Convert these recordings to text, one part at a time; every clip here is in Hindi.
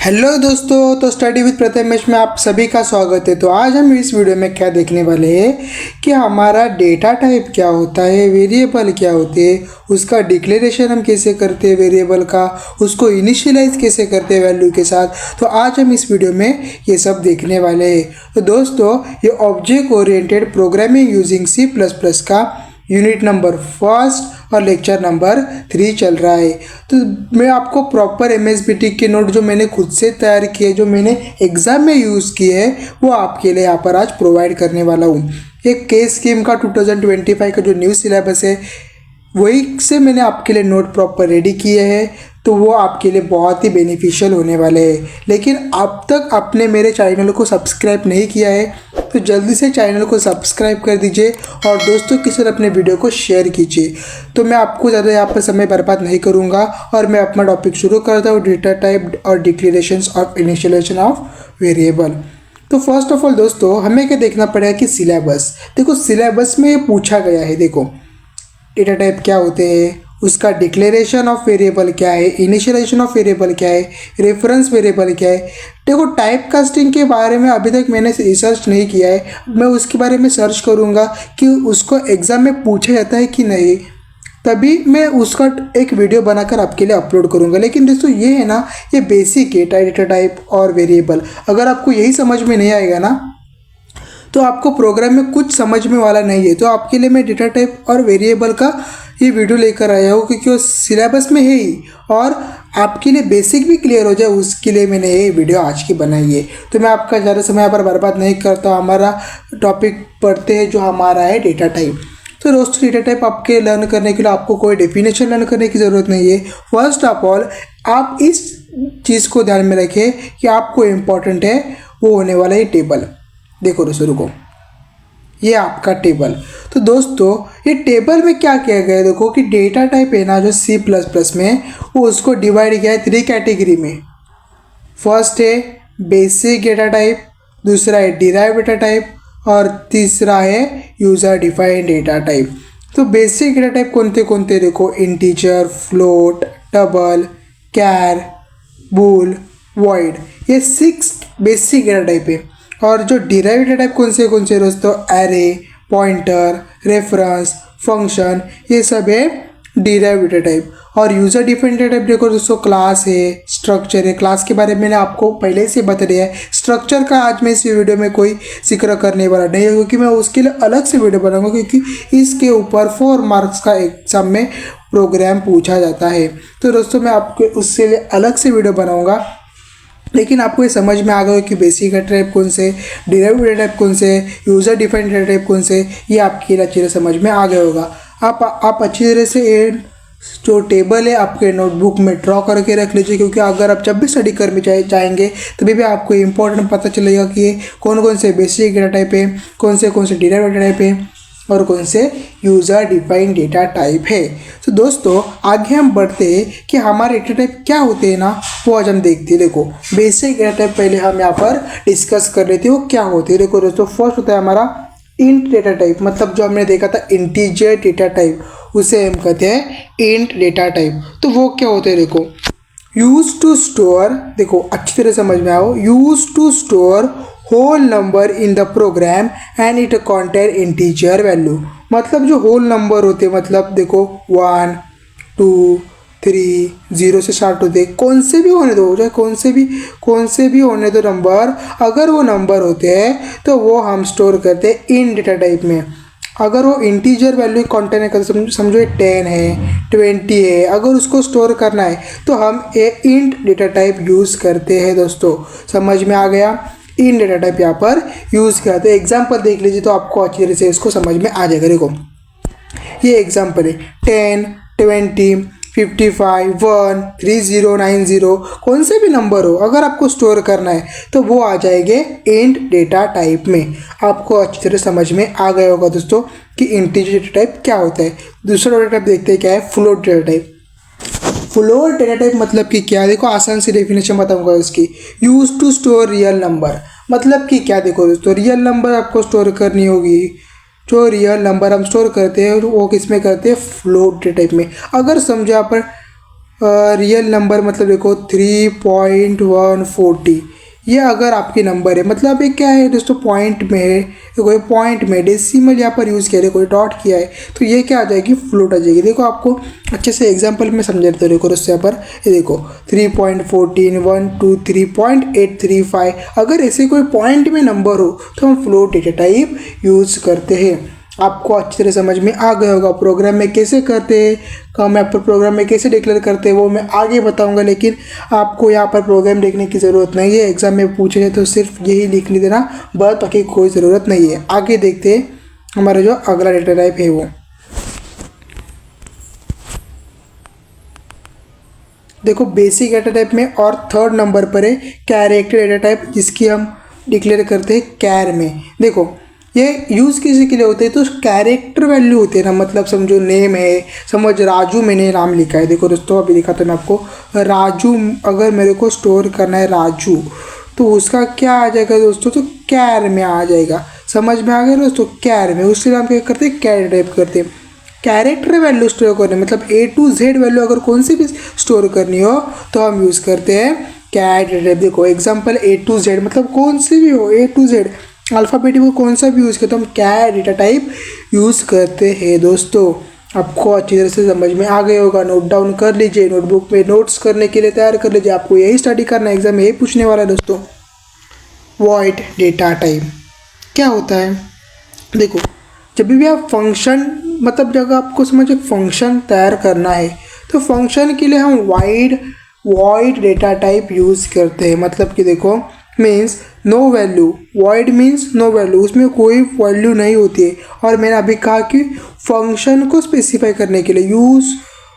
हेलो दोस्तों, तो स्टडी विद प्रथमेश में आप सभी का स्वागत है। तो आज हम इस वीडियो में क्या देखने वाले हैं कि हमारा डेटा टाइप क्या होता है, वेरिएबल क्या होते हैं, उसका डिक्लेरेशन हम कैसे करते हैं वेरिएबल का, उसको इनिशियलाइज कैसे करते हैं वैल्यू के साथ। तो आज हम इस वीडियो में ये सब देखने वाले हैं। तो दोस्तों, ये object oriented programming using C++ का यूनिट नंबर फर्स्ट और लेक्चर नंबर 3 चल रहा है। तो मैं आपको प्रॉपर MSBT के नोट जो मैंने खुद से तैयार किए, जो मैंने एग्ज़ाम में यूज़ किए हैं, वो आपके लिए यहाँ पर आज प्रोवाइड करने वाला हूँ। एक के स्कीम का 2025 का जो न्यू सिलेबस है, वही से मैंने आपके लिए नोट प्रॉपर रेडी किए हैं। तो वो आपके लिए बहुत ही बेनिफिशियल होने वाले हैं। लेकिन अब तक आपने मेरे चैनल को सब्सक्राइब नहीं किया है तो जल्दी से चैनल को सब्सक्राइब कर दीजिए और दोस्तों के साथ अपने वीडियो को शेयर कीजिए। तो मैं आपको ज़्यादा यहाँ पर समय बर्बाद नहीं करूँगा और मैं अपना टॉपिक शुरू करता हूँ, डेटा टाइप और declarations of initialisation of variable. तो फर्स्ट ऑफ ऑल दोस्तों, हमें क्या देखना पड़ेगा कि सिलेबस। देखो, सिलेबस में ये पूछा गया है। देखो, डेटा टाइप क्या होते हैं, उसका डिक्लेरेशन ऑफ वेरिएबल क्या है, इनिशियलाइजेशन ऑफ वेरिएबल क्या है, रेफरेंस वेरिएबल क्या है। देखो, टाइप कास्टिंग के बारे में अभी तक मैंने रिसर्च नहीं किया है, मैं उसके बारे में सर्च करूँगा कि उसको एग्ज़ाम में पूछा जाता है कि नहीं, तभी मैं उसका एक वीडियो बनाकर आपके लिए अपलोड करूँगा। लेकिन दोस्तों, ये है ना, ये बेसिक है डेटा टाइप और वेरिएबल। अगर आपको यही समझ में नहीं आएगा ना, तो आपको प्रोग्राम में कुछ समझ में वाला नहीं है। तो आपके लिए मैं डेटा टाइप और वेरिएबल का ये वीडियो लेकर आया हूँ, क्योंकि वो सिलेबस में है ही और आपके लिए बेसिक भी क्लियर हो जाए, उसके लिए मैंने ये वीडियो आज की बनाई है। तो मैं आपका ज़्यादा समय यहाँ पर बर्बाद नहीं करता, हमारा टॉपिक पढ़ते हैं जो हमारा है डेटा टाइप। तो दोस्तों, डेटा टाइप आपके लर्न करने के लिए आपको कोई डेफिनेशन लर्न करने की ज़रूरत नहीं है। फर्स्ट ऑफ ऑल, आप इस चीज़ को ध्यान में रखें कि आपको इम्पॉर्टेंट है वो होने वाला है टेबल। देखो दोस्तों, रुको, ये आपका टेबल। तो दोस्तों, ये टेबल में क्या किया गया है, देखो कि डेटा टाइप है ना जो C++ में, वो उसको डिवाइड किया है 3 कैटेगरी में। फर्स्ट है बेसिक डेटा टाइप, दूसरा है डिराइव डेटा टाइप और तीसरा है यूज़र डिफाइंड डेटा टाइप। तो बेसिक डेटा टाइप कौन थे देखो, इंटीजर, फ्लोट, डबल, कैर, बूल, वॉइड, ये 6 बेसिक डेटा टाइप है। और जो डिराइव डेटा टाइप कौन से दोस्तों, एरे, पॉइंटर, रेफरेंस, फंक्शन, ये सब है डिराइव डेटा टाइप। और यूज़र डिफाइंड डेटा टाइप देखो दोस्तों, क्लास है, स्ट्रक्चर है। क्लास के बारे में मैंने आपको पहले से बता दिया है। स्ट्रक्चर का आज मैं इस वीडियो में कोई जिक्र करने वाला नहीं है, क्योंकि मैं उसके लिए अलग से वीडियो बनाऊंगा, क्योंकि इसके ऊपर 4 मार्क्स का एग्जाम में प्रोग्राम पूछा जाता है। तो दोस्तों, मैं आपको उसके लिए अलग से वीडियो बनाऊँगा। लेकिन आपको ये समझ में आ गया कि बेसिक डेटा टाइप कौन से, डिराइव डेटा टाइप कौन से, यूज़र डिफाइंड डेटा टाइप कौन से, ये आपकी अच्छी तरह समझ में आ गया होगा। आप अच्छी तरह से ये जो टेबल है आपके नोटबुक में ड्रॉ करके रख लीजिए, क्योंकि अगर आप जब भी स्टडी करने जाएंगे तभी भी आपको इंपॉर्टेंट पता चलेगा कि ये कौन से बेसिक डेटा टाइप है, कौन से डिराइव डेटा टाइप है और कौन से यूज़र डिफाइंड डेटा टाइप है। तो दोस्तों, आगे हम बढ़ते हैं कि हमारे डेटा टाइप क्या होते हैं ना, वो आज हम देखते हैं। देखो, बेसिक डेटा टाइप पहले हम यहाँ पर डिस्कस कर लेते हैं वो क्या होते हैं। देखो दोस्तों, फर्स्ट होता है हमारा इंट डेटा टाइप, मतलब जो हमने देखा था इंटीजर डेटा टाइप, उसे हम कहते हैं इंट डेटा टाइप। तो वो क्या होते हैं, देखो, यूज टू स्टोर, देखो अच्छी तरह समझ में आओ, use to store whole number in the program and it contain integer value. मतलब जो होल नंबर होते, मतलब देखो 1, 2, 3, 0 से स्टार्ट होते, कौन से भी होने दो, चाहे कौन से भी होने दो नंबर, अगर वो नंबर होते हैं तो वो हम स्टोर करते हैं इन डेटा टाइप में। अगर वो इंटीजर वैल्यू कंटेन है, समझो 10 है, 20 है, अगर उसको स्टोर करना है तो हम ये इंट डेटा टाइप यूज़ करते हैं। दोस्तों, समझ में आ गया, इन डेटा टाइप यहाँ पर यूज़ किया। तो एग्जाम्पल देख लीजिए तो आपको अच्छी तरह से इसको समझ में आ जाएगा। देखो, ये एग्जाम्पल है 10, 20, 55, 1, 30, 90, कौन से भी नंबर हो, अगर आपको स्टोर करना है तो वो आ जाएंगे इंट डेटा टाइप में। आपको अच्छी तरह समझ में आ गया होगा दोस्तों कि इंटीजर डेटा टाइप क्या होता है। दूसरा डेटा टाइप देखते हैं क्या है, float data type. Float data type मतलब कि क्या, देखो आसान सी डेफिनेशन बताऊंगा उसकी। Use to store real number, मतलब कि क्या, देखो दोस्तों, रियल नंबर आपको स्टोर करनी होगी। जो रियल नंबर हम स्टोर करते हैं वो किस में करते हैं, फ्लोट डेटा टाइप में। अगर समझो यहाँ पर रियल नंबर मतलब देखो 3.140, ये अगर आपकी नंबर है मतलब ये क्या है दोस्तों, पॉइंट में है, कोई पॉइंट में डेसिमल यहाँ पर यूज़ किया है, कोई डॉट किया है, तो ये क्या आ जाएगी, फ्लोट आ जाएगी। देखो आपको अच्छे से एग्जांपल में समझा देता हूँ। देखो दोस्तों यहाँ पर ये देखो 3.14, 123.835, अगर ऐसे कोई पॉइंट में नंबर हो तो हम फ्लोट डेटा टाइप यूज़ करते हैं। आपको अच्छी तरह समझ में आ गया होगा प्रोग्राम में कैसे करते हैं, कम ऐप पर प्रोग्राम में कैसे डिक्लेयर करते हैं वो मैं आगे बताऊंगा, लेकिन आपको यहाँ पर प्रोग्राम देखने की ज़रूरत नहीं है। एग्जाम में पूछे हैं तो सिर्फ यही लिख ली देना बस, बाकी कोई ज़रूरत नहीं है। आगे देखते हैं हमारा जो अगला डेटा टाइप है वो देखो बेसिक डेटा टाइप में और थर्ड नंबर पर है कैरेक्टर डेटा टाइप, जिसकी हम डिक्लेयर करते हैं कैर में। देखो ये यूज़ किसी के लिए होते हैं, तो कैरेक्टर वैल्यू होते हैं ना, मतलब समझो नेम है, समझ राजू मैंने नाम लिखा है। देखो दोस्तों अभी लिखा था मैं आपको राजू, अगर मेरे को स्टोर करना है राजू तो उसका क्या आ जाएगा दोस्तों, तो कैर में आ जाएगा। समझ में आ गया दोस्तों, कैर में। उसके लिए हम क्या करते हैं, कैर टाइप करते हैं। कैरेक्टर वैल्यू स्टोर करने मतलब A to Z वैल्यू अगर कौन सी भी स्टोर करनी हो तो हम यूज़ करते हैं कैर डेटा टाइप। देखो एग्जाम्पल A to Z मतलब कौन सी भी हो, A to Z अल्फ़ाबेटिक को कौन सा भी यूज़ करते हैं, हम कैर डेटा टाइप यूज़ करते हैं। दोस्तों आपको अच्छी तरह से समझ में आ गया होगा, नोट डाउन कर लीजिए, नोटबुक में नोट्स करने के लिए तैयार कर लीजिए, आपको यही स्टडी करना है, एग्जाम में यही पूछने वाला है। दोस्तों वॉइड डेटा टाइप क्या होता है, देखो जब भी आप फंक्शन मतलब जब आपको समझ एक फंक्शन तैयार करना है तो फंक्शन के लिए हम वॉइड डेटा टाइप यूज़ करते हैं। मतलब कि देखो means no value, void means no value, उसमें कोई वैल्यू नहीं होती है। और मैंने अभी कहा कि फंक्शन को स्पेसिफाई करने के लिए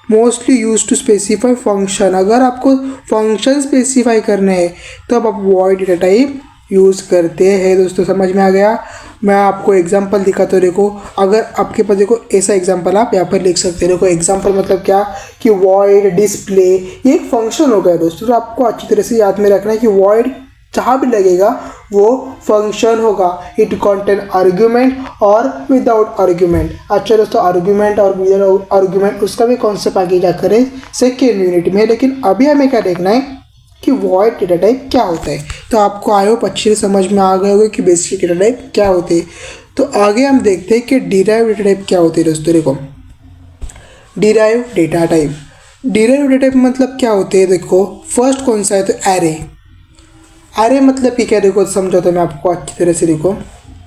mostly use to specify function, अगर आपको फंक्शन स्पेसिफाई करने हैं तो अब आप वॉइड डेटा टाइप यूज़ करते हैं। दोस्तों समझ में आ गया। मैं आपको एग्जांपल दिखाता हूँ। देखो अगर आपके पास देखो ऐसा एग्जांपल आप यहाँ पर लिख सकते हैं। देखो एग्जांपल मतलब क्या कि वॉइड डिस्प्ले, ये एक फंक्शन हो गया दोस्तों। तो आपको अच्छी तरह से याद में रखना है कि वॉइड जहाँ भी लगेगा वो फंक्शन होगा। इट कंटेन आर्ग्यूमेंट और विदाउट आर्ग्यूमेंट। अच्छा दोस्तों आर्ग्यूमेंट और विदाउट आर्ग्यूमेंट उसका भी कॉन्सेप्ट आगे जाकर है सेकेंड यूनिट में, लेकिन अभी हमें क्या देखना है कि वॉइड डेटा टाइप क्या होता है। तो आपको आई होप अच्छे से समझ में आ गया होगा कि बेसिक डेटा टाइप क्या होते हैं। तो आगे हम देखते हैं कि डिराइव डेटा टाइप क्या होते हैं। दोस्तों देखो derive data type, derive data type मतलब क्या होते हैं। देखो फर्स्ट कौन सा है तो एरे मतलब कि क्या, देखो समझो तो मैं आपको अच्छी तरह से। देखो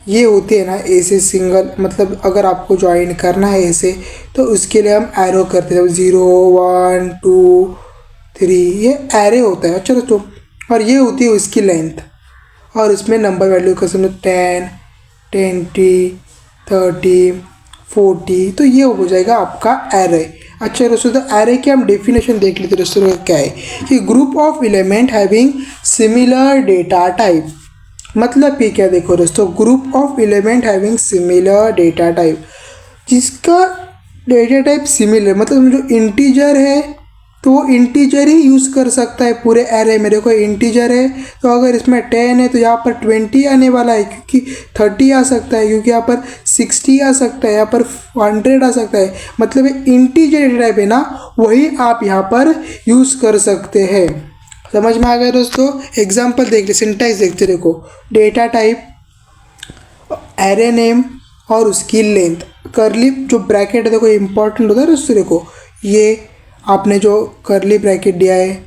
ये होते हैं ना ऐसे सिंगल, मतलब अगर आपको ज्वाइन करना है ऐसे तो उसके लिए हम एरो करते हैं 0 1 2 3, ये एरे होता है। अच्छा दोस्तों और ये होती है उसकी लेंथ, और इसमें नंबर वैल्यू का समझो 10 20 30 40, तो ये हो जाएगा आपका एरे। अच्छा दोस्तों तो एरे की हम डेफिनेशन देख लेते हैं। दोस्तों क्या है कि group of element having similar data type, मतलब कि क्या देखो दोस्तों group of element having similar data type, जिसका डेटा टाइप सिमिलर, मतलब जो इंटीजर है तो वो इंटीजर ही यूज़ कर सकता है पूरे एरे में। देखो इंटीजर है तो अगर इसमें 10 है तो यहाँ पर 20 आने वाला है, क्योंकि 30 आ सकता है, क्योंकि यहाँ पर 60 आ सकता है, यहाँ पर 100 आ सकता है। मतलब इंटीजर डेटा टाइप है ना, वही आप यहाँ पर यूज़ कर सकते हैं। समझ में आ गया दोस्तों। एग्जाम्पल देख ले, सिंटैक्स देखते देखो डेटा टाइप एरे नेम और उसकी लेंथ, करली जो ब्रैकेट है देखो इंपॉर्टेंट होता है दोस्तों। देखो ये आपने जो करली ब्रैकेट दिया है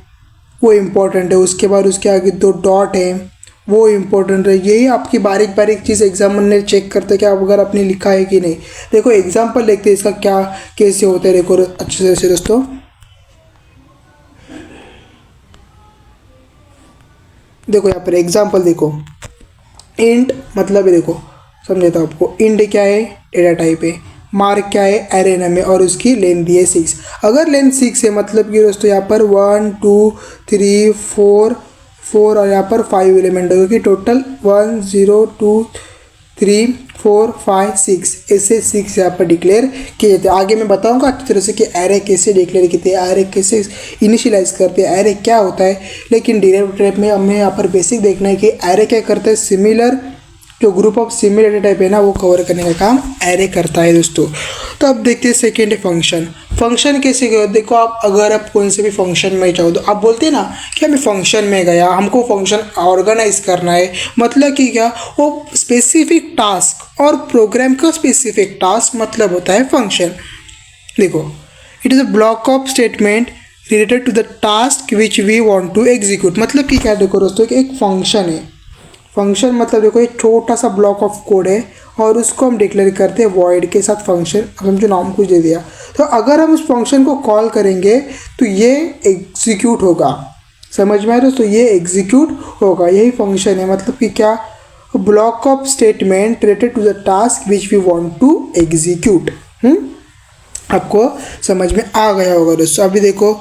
वो इम्पोर्टेंट है, उसके बाद उसके आगे 2 डॉट है वो इम्पोर्टेंट है। यही आपकी बारीक बारीक चीज़ एग्जामिनर ने चेक करते हैं कि आप अगर आपने लिखा है कि नहीं। देखो एग्जाम्पल देखते हैं इसका क्या कैसे होता है। देखो अच्छे से दोस्तों देखो यहाँ पर एग्जाम्पल देखो, इंट मतलब है, देखो समझाता हूँ आपको। इंट क्या है, डेटा टाइप है। मार्क क्या है, एरे नेम है, और उसकी लेंथ दी है 6। अगर लेंथ 6 है मतलब कि दोस्तों यहाँ पर 1 2 3 4 और यहाँ पर 5 एलिमेंट होगा कि टोटल 1 0 2 3 4 5 6, ऐसे 6 यहाँ पर डिक्लेयर किए जाते हैं। आगे मैं बताऊंगा अच्छी तरह से कि एरे कैसे डिक्लेयर किए हैं, एरे कैसे इनिशियलाइज करते हैं, एरे क्या होता है। लेकिन डिराइव टाइप में हमें यहाँ पर बेसिक देखना है कि एरे क्या करता है, सिमिलर जो group of similar data type है ना वो कवर करने का काम एरे करता है दोस्तों। तो अब देखते हैं सेकेंड है फंक्शन। फंक्शन कैसे गए देखो, आप अगर आप कौन से भी फंक्शन में जाओ तो आप बोलते हैं ना कि हमें फंक्शन में गया, हमको फंक्शन ऑर्गेनाइज करना है, मतलब कि क्या, वो स्पेसिफिक टास्क और प्रोग्राम का स्पेसिफिक टास्क मतलब होता है फंक्शन। देखो, it is a block of statement related to the task which we want to execute. मतलब कि क्या देखो दोस्तों कि एक फंक्शन है, फंक्शन मतलब देखो एक छोटा सा ब्लॉक ऑफ कोड है और उसको हम डिक्लेयर करते हैं वॉइड के साथ फंक्शन, समझो नाम कुछ दे दिया, तो अगर हम उस फंक्शन को कॉल करेंगे तो ये एग्जीक्यूट होगा। समझ में आया दोस्तों, ये एग्जीक्यूट होगा, यही फंक्शन है। मतलब कि क्या, block of statement related to the task which we want to execute. आपको समझ में आ गया होगा दोस्तों। अभी देखो,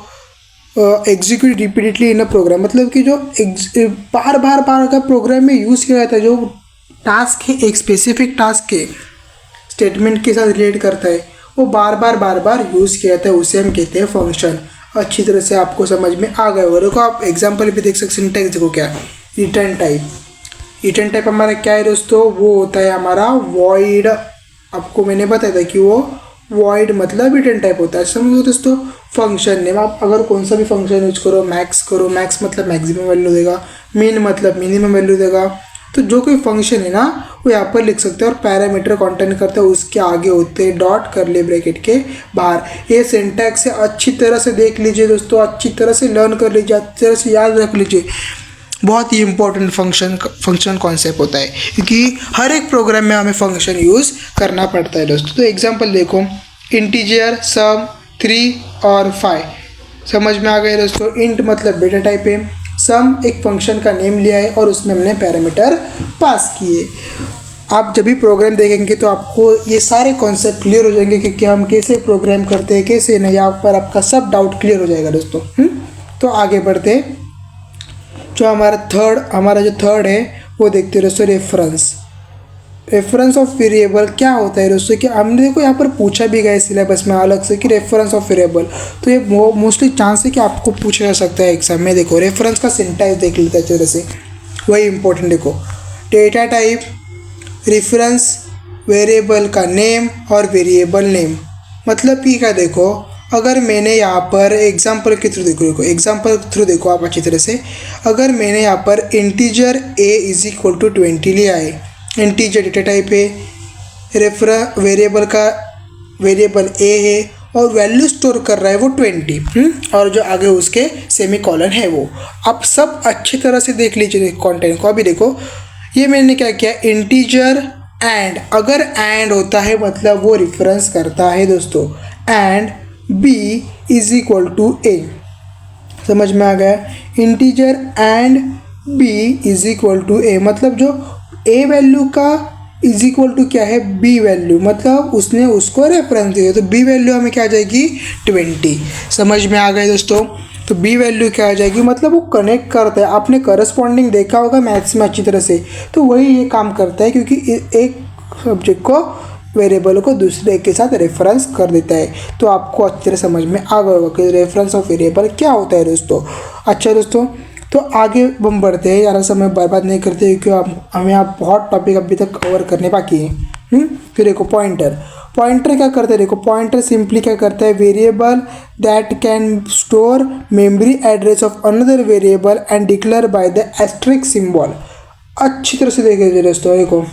execute repeatedly in a program, मतलब कि जो बार बार का प्रोग्राम में यूज़ किया जाता है, जो टास्क है एक स्पेसिफिक टास्क के स्टेटमेंट के साथ रिलेट करता है, वो बार बार यूज़ किया जाता है, उसे हम कहते हैं फंक्शन। अच्छी तरह से आपको समझ में आ गया होगा। देखो आप एग्जाम्पल भी देख सकते, सिंटैक्स देखो क्या है, रिटर्न टाइप। रिटर्न टाइप हमारा क्या है दोस्तों, वो होता है हमारा वॉइड। आपको मैंने बताया था कि वो वॉइड मतलब रिटर्न टाइप होता है। समझो दोस्तों, फंक्शन नेम, आप अगर कौन सा भी फंक्शन यूज करो, मैक्स करो, मैक्स मतलब मैक्सिमम वैल्यू देगा, मिन मतलब मिनिमम वैल्यू देगा, तो जो कोई फंक्शन है ना वो यहाँ पर लिख सकते हैं। और पैरामीटर कंटेंट करते हैं, उसके आगे होते हैं डॉट करली ब्रैकेट के बाहर। ये सिंटैक्स से अच्छी तरह से देख लीजिए दोस्तों, अच्छी तरह से लर्न कर लीजिए, अच्छी तरह से याद रख लीजिए। बहुत ही इंपॉर्टेंट फंक्शन कॉन्सेप्ट होता है, क्योंकि हर एक प्रोग्राम में हमें फंक्शन यूज़ करना पड़ता है दोस्तों। तो एग्जांपल देखो, इंटीजर, सम, 3 और 5। समझ में आ गए दोस्तों। इंट मतलब डेटा टाइप है, सम एक फंक्शन का नेम लिया है और उसमें हमने पैरामीटर पास किए। आप जब भी प्रोग्राम देखेंगे तो आपको ये सारे कॉन्सेप्ट क्लियर हो जाएंगे कि हम कैसे प्रोग्राम करते हैं, कैसे नहीं, यहाँ पर आपका सब डाउट क्लियर हो जाएगा दोस्तों। तो आगे बढ़ते हैं। जो हमारा जो थर्ड है वो देखते हैं दोस्तों, रेफरेंस ऑफ वेरिएबल क्या होता है दोस्तों। कि हमने देखो यहाँ पर पूछा भी गया सिलेबस में अलग से कि रेफरेंस ऑफ वेरिएबल, तो ये मोस्टली चांस है कि आपको पूछा जा सकता है एग्जाम में। देखो रेफरेंस का सिंटैक्स देख लेते हैं अच्छे तरह से, वही इंपॉर्टेंट। देखो, डेटा टाइप, रेफरेंस वेरिएबल का नेम और वेरिएबल नेम, मतलब कि क्या, देखो अगर मैंने यहाँ पर एग्जाम्पल के थ्रू देखो आप अच्छी तरह से, अगर मैंने यहाँ पर integer a is equal to 20 लिया है, इंटीजर डेटा टाइप है, वेरिएबल a है और वैल्यू स्टोर कर रहा है वो 20, और जो आगे उसके सेमीकोलन है वो। आप सब अच्छी तरह से देख लीजिए कंटेंट को। अभी देखो, ये मैंने क्या किया, इंटीजर एंड, अगर एंड होता है मतलब वो रेफरेंस करता है दोस्तों, and b is equal to a। समझ में आ गया, integer and b is equal to a, मतलब जो a वैल्यू का इज इक्वल टू क्या है, b वैल्यू, मतलब उसने उसको रेफरेंस दिया, तो b वैल्यू हमें क्या आ जाएगी, 20। समझ में आ गए दोस्तों। तो b वैल्यू क्या आ जाएगी, मतलब वो कनेक्ट करता है। आपने करस्पॉन्डिंग देखा होगा मैथ्स में अच्छी तरह से, तो वही ये काम करता है, क्योंकि एक सब्जेक्ट को, वेरिएबल को दूसरे के साथ रेफरेंस कर देता है। तो आपको अच्छी तरह समझ में आ गया होगा कि रेफरेंस ऑफ वेरिएबल क्या होता है दोस्तों। अच्छा दोस्तों, तो आगे हम बढ़ते हैं, ज़्यादा समय बर्बाद नहीं करते क्योंकि हमें यहाँ बहुत टॉपिक अभी तक कवर करने बाकी है। फिर देखो पॉइंटर क्या करता है, देखो पॉइंटर सिंपली क्या करता है, variable that can store memory address of another variable and declare by the asterisk symbol. अच्छी तरह से देखिए दोस्तों, देखो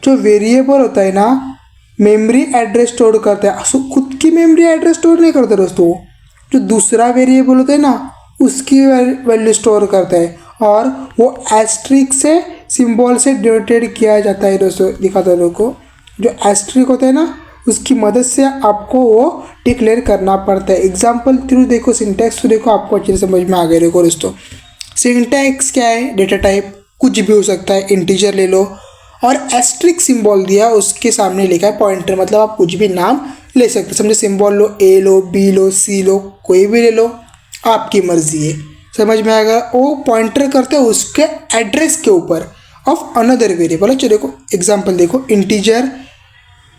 जो वेरिएबल होता है ना, मेमोरी एड्रेस स्टोर करता है, खुद की मेमोरी एड्रेस स्टोर नहीं करता दोस्तों, जो दूसरा वेरिएबल होता है ना उसकी वैल्यू स्टोर करता है, और वो एस्टेरिस्क से सिंबल से डिनोटेड किया जाता है दोस्तों। दिखाता है को, जो एस्टेरिस्क होता है ना उसकी मदद से आपको वो डिक्लेयर करना पड़ता है। एग्जाम्पल थ्रू देखो, सिंटैक्स थ्रू देखो, आपको अच्छे से समझ में आ गया। देखो दोस्तों, सिंटैक्स क्या है, डेटा टाइप कुछ भी हो सकता है, इंटीजर ले लो, और एस्टेरिस्क सिंबल दिया उसके सामने लिखा है पॉइंटर, मतलब आप कुछ भी नाम ले सकते, समझे, सिंबल लो, ए लो, बी लो, सी लो, कोई भी ले लो, आपकी मर्जी है। समझ में आएगा, वो पॉइंटर करते हैं उसके एड्रेस के ऊपर ऑफ अनदर वेरिएबल। चलो देखो एग्जांपल देखो, इंटीजर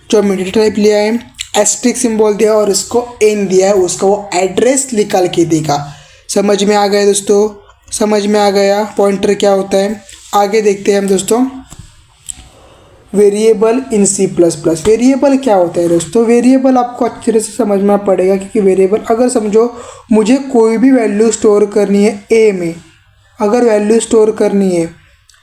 जो हमने डेटा टाइप लिया है, एस्टेरिस्क सिंबल दिया और उसको एन दिया है, उसका वो एड्रेस निकाल के देगा। समझ में आ गया दोस्तों, समझ में आ गया पॉइंटर क्या होता है। आगे देखते हैं हम दोस्तों, variable in C plus plus. Variable क्या होता है दोस्तों? वेरिएबल आपको अच्छी तरह से समझना पड़ेगा, क्योंकि वेरिएबल अगर समझो मुझे कोई भी वैल्यू स्टोर करनी है ए में, अगर वैल्यू स्टोर करनी है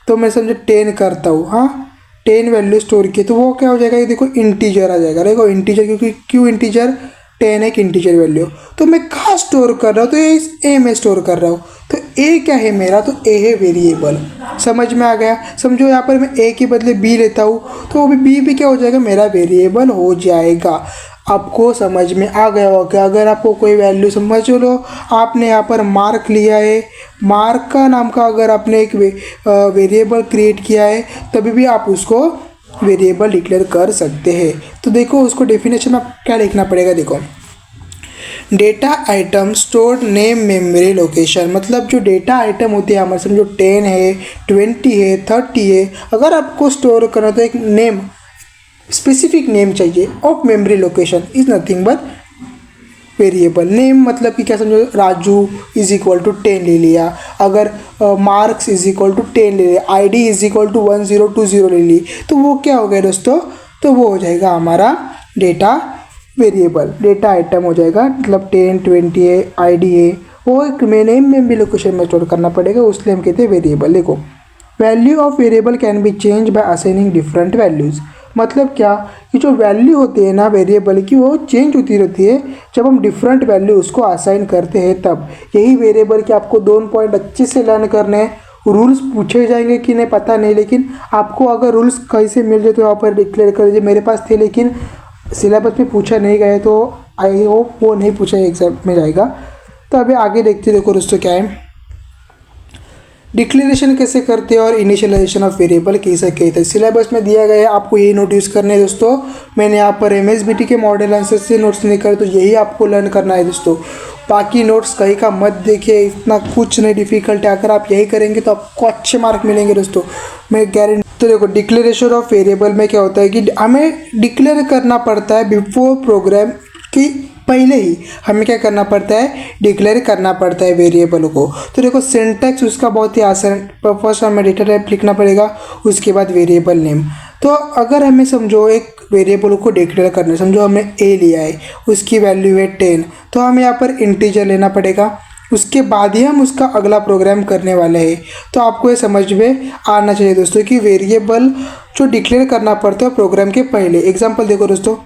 तो मैं समझो 10 करता हूँ, हाँ 10 वैल्यू स्टोर की, तो वो क्या हो जाएगा, ये देखो इंटीजर आ जाएगा। देखो इंटीजर, क्योंकि क्यों इंटीजर, 10 एक इंटीजर वैल्यू, तो मैं कहाँ स्टोर कर रहा हूँ, तो ये ए में स्टोर कर रहा हूँ। तो ए क्या है मेरा, तो ए है वेरिएबल। समझ में आ गया? समझो यहाँ पर मैं ए के बदले बी लेता हूँ, तो वो भी बी भी क्या हो जाएगा, मेरा वेरिएबल हो जाएगा। आपको समझ में आ गया होगा। अगर आपको कोई वैल्यू समझ लो, आपने यहाँ पर मार्क लिया है, मार्क का नाम का अगर आपने एक वेरिएबल क्रिएट किया है, तभी भी आप उसको वेरिएबल डिक्लेयर कर सकते हैं। तो देखो उसको डेफिनेशन में क्या लिखना पड़ेगा, देखो data item stored name memory location. मतलब जो डेटा आइटम होती है हमारे, समझो 10 है, 20 है, 30 है, अगर आपको स्टोर करना तो एक नेम, स्पेसिफिक नेम चाहिए of memory location is nothing but variable name. मतलब कि क्या समझो, राजू इज इक्वल टू 10 ले लिया, अगर मार्क्स इज इक्वल टू 10 ले लिया, ID इज इक्वल टू 1020 ले ली, तो वो क्या हो गया दोस्तों, तो वो हो जाएगा हमारा डेटा वेरिएबल, डेटा आइटम हो जाएगा। मतलब 10, 20 है, ID है, वो एक नेम मेमोरी लोकेशन में स्टोर करना पड़ेगा, उसलिए हम कहते हैं वेरिएबल। देखो value of variable can be change bye assigning different values. मतलब क्या कि जो वैल्यू होती है ना वेरिएबल की, वो चेंज होती रहती है जब हम डिफरेंट वैल्यू उसको असाइन करते हैं तब। यही वेरिएबल के आपको 2 पॉइंट अच्छे से लर्न करने हैं। रूल्स पूछे जाएंगे कि नहीं पता नहीं, लेकिन आपको अगर रूल्स कहीं से मिल जाए तो यहाँ पर डिक्लेयर कर दीजिए। मेरे पास थे लेकिन सिलेबस में पूछा नहीं गया, तो आई होप वो नहीं पूछा एग्जाम में जाएगा। तो अभी आगे देखते देखो दोस्तों क्या है, डिक्लेरेशन कैसे करते हैं और इनिशियलाइजेशन ऑफ वेरिएबल कैसे कहते हैं। सिलेबस में दिया गया है, आपको यही नोट यूज़ करने हैं दोस्तों। मैंने यहाँ पर MSBT के मॉडल आंसर से नोट्स निकाले, तो यही आपको लर्न करना है दोस्तों। बाकी नोट्स कहीं का मत देखिए, इतना कुछ नहीं डिफिकल्ट है। अगर आप यही करेंगे तो आपको अच्छे मार्क मिलेंगे दोस्तों, मैं गारंटी। तो देखो डिक्लेरेशन ऑफ वेरिएबल में क्या होता है कि हमें डिक्लेयर करना पड़ता है बिफोर प्रोग्राम की, पहले ही हमें क्या करना पड़ता है, डिक्लेयर करना पड़ता है वेरिएबल को। तो देखो सिंटैक्स उसका बहुत ही आसान, फर्स्ट हमें डेटा टाइप लिखना पड़ेगा, उसके बाद वेरिएबल नेम। तो अगर हमें समझो एक वेरिएबल को डिक्लेयर करना है, समझो हमने ए लिया है, उसकी वैल्यू है 10, तो हमें यहाँ पर इंटीजर लेना पड़ेगा, उसके बाद ही हम उसका अगला प्रोग्राम करने वाले हैं। तो आपको ये समझ में आना चाहिए दोस्तों कि वेरिएबल जो डिक्लेयर करना पड़ता है प्रोग्राम के पहले। एग्जाम्पल देखो दोस्तों,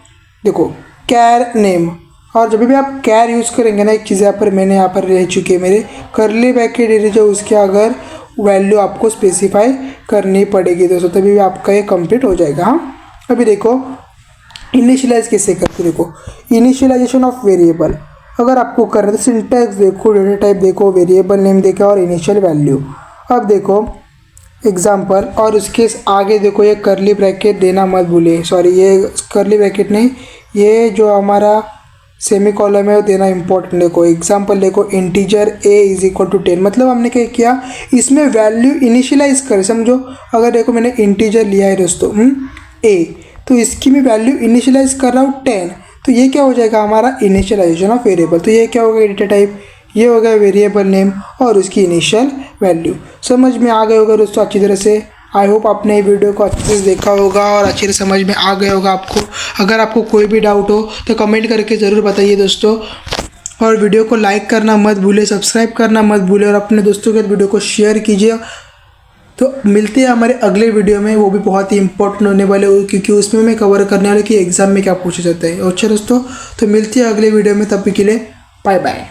देखो कैर नेम, और जब भी आप कैर यूज़ करेंगे ना, एक चीज़ यहाँ पर मैंने यहाँ पर रह चुकी है मेरे करली ब्रैकेट जो उसके अगर वैल्यू आपको स्पेसिफाई करनी पड़ेगी दोस्तों, तभी आपका ये कंप्लीट हो जाएगा। हाँ अभी देखो इनिशियलाइज कैसे करते, देखो इनिशियलाइजेशन ऑफ वेरिएबल अगर आपको कर रहे तो सिंटैक्स देखो, डेटा टाइप देखो, वेरिएबल नेम देखो और इनिशियल वैल्यू। अब देखो एग्जाम्पल, और उसके आगे देखो ये करली ब्रैकेट देना मत भूलिए, सॉरी ये करली ब्रैकेट नहीं, ये जो हमारा सेमी कॉलम है वो देना इंपॉर्टेंट। देखो एग्जाम्पल देखो, integer a is equal to 10, मतलब हमने क्या किया, इसमें वैल्यू इनिशियलाइज कर। समझो अगर देखो मैंने इंटीजर लिया है दोस्तों a, तो इसकी मैं वैल्यू इनिशियलाइज कर रहा हूँ 10, तो ये क्या हो जाएगा हमारा इनिशियलाइजेशन ऑफ वेरिएबल। तो ये क्या होगा डेटा टाइप, ये हो गया वेरिएबल नेम और उसकी इनिशियल वैल्यू। समझ में आ गए होगा दोस्तों अच्छी तरह से। आई होप आपने ये वीडियो को अच्छे से देखा होगा और अच्छे से समझ में आ गया होगा आपको। अगर आपको कोई भी डाउट हो तो कमेंट करके ज़रूर बताइए दोस्तों, और वीडियो को लाइक करना मत भूलिए, सब्सक्राइब करना मत भूलिए और अपने दोस्तों के साथ वीडियो को शेयर कीजिए। तो मिलते हैं हमारे अगले वीडियो में, वो भी बहुत ही इंपॉर्टेंट होने वाले हो, क्योंकि उसमें मैं कवर करने वाला कि एग्ज़ाम में क्या पूछा जाता है। अच्छा दोस्तों, तो मिलते हैं अगले वीडियो में, तब के लिए बाय बाय।